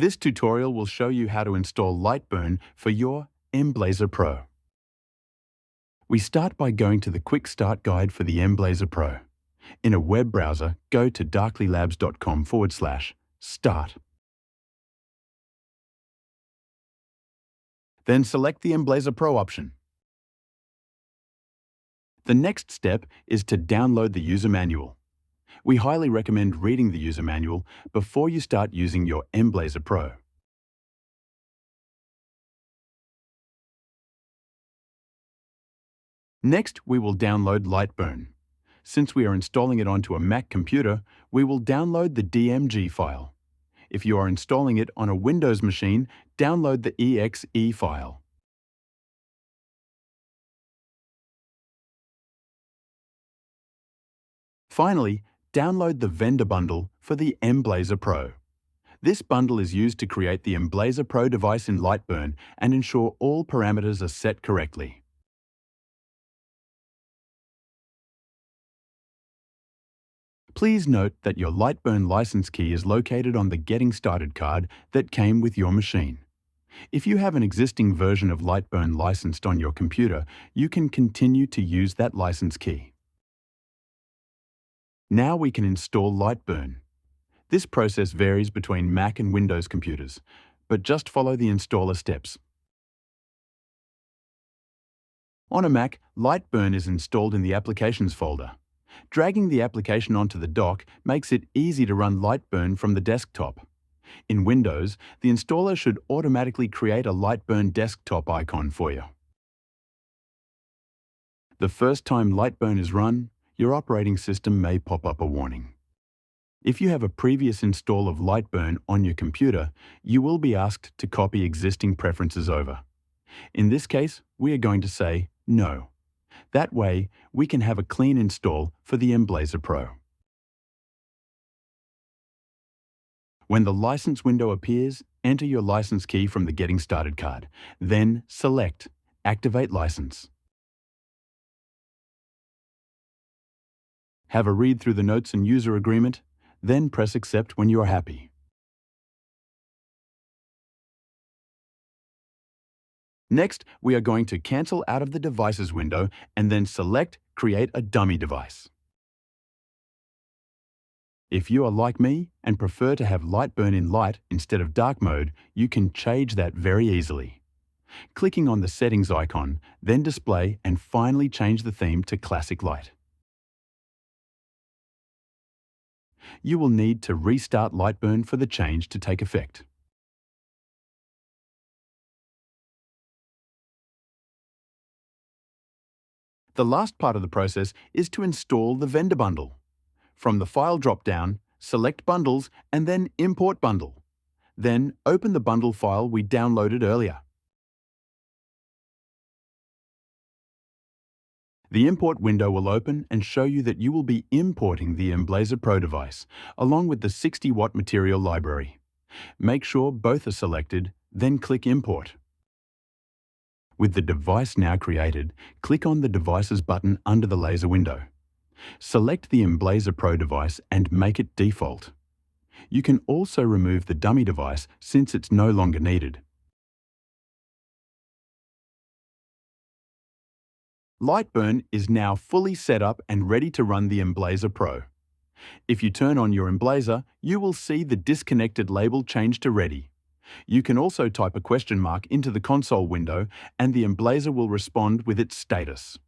This tutorial will show you how to install LightBurn for your Emblaser Pro. We start by going to the Quick Start Guide for the Emblaser Pro. In a web browser, go to darklylabs.com/start. Then select the Emblaser Pro option. The next step is to download the user manual. We highly recommend reading the user manual before you start using your Emblaser Pro. Next, we will download LightBurn. Since we are installing it onto a Mac computer, we will download the DMG file. If you are installing it on a Windows machine, download the EXE file. Finally, download the vendor bundle for the Emblaser Pro. This bundle is used to create the Emblaser Pro device in LightBurn and ensure all parameters are set correctly. Please note that your LightBurn license key is located on the Getting Started card that came with your machine. If you have an existing version of LightBurn licensed on your computer, you can continue to use that license key. Now we can install LightBurn. This process varies between Mac and Windows computers, but just follow the installer steps. On a Mac, LightBurn is installed in the Applications folder. Dragging the application onto the dock makes it easy to run LightBurn from the desktop. In Windows, the installer should automatically create a LightBurn desktop icon for you. The first time LightBurn is run, your operating system may pop up a warning. If you have a previous install of LightBurn on your computer, you will be asked to copy existing preferences over. In this case, we are going to say no. That way, we can have a clean install for the Emblaser Pro. When the license window appears, enter your license key from the Getting Started card. Then select Activate License. Have a read through the notes and user agreement, then press Accept when you are happy. Next, we are going to cancel out of the Devices window and then select Create a Dummy Device. If you are like me and prefer to have LightBurn in light instead of dark mode, you can change that very easily. Clicking on the Settings icon, then Display, and finally change the theme to Classic Light. You will need to restart LightBurn for the change to take effect. The last part of the process is to install the vendor bundle. From the File drop-down, select Bundles and then Import Bundle. Then open the bundle file we downloaded earlier. The import window will open and show you that you will be importing the Emblaser Pro device, along with the 60-watt material library. Make sure both are selected, then click Import. With the device now created, click on the Devices button under the laser window. Select the Emblaser Pro device and make it default. You can also remove the dummy device since it's no longer needed. LightBurn is now fully set up and ready to run the Emblaser Pro. If you turn on your Emblaser, you will see the disconnected label change to ready. You can also type a question mark into the console window and the Emblaser will respond with its status.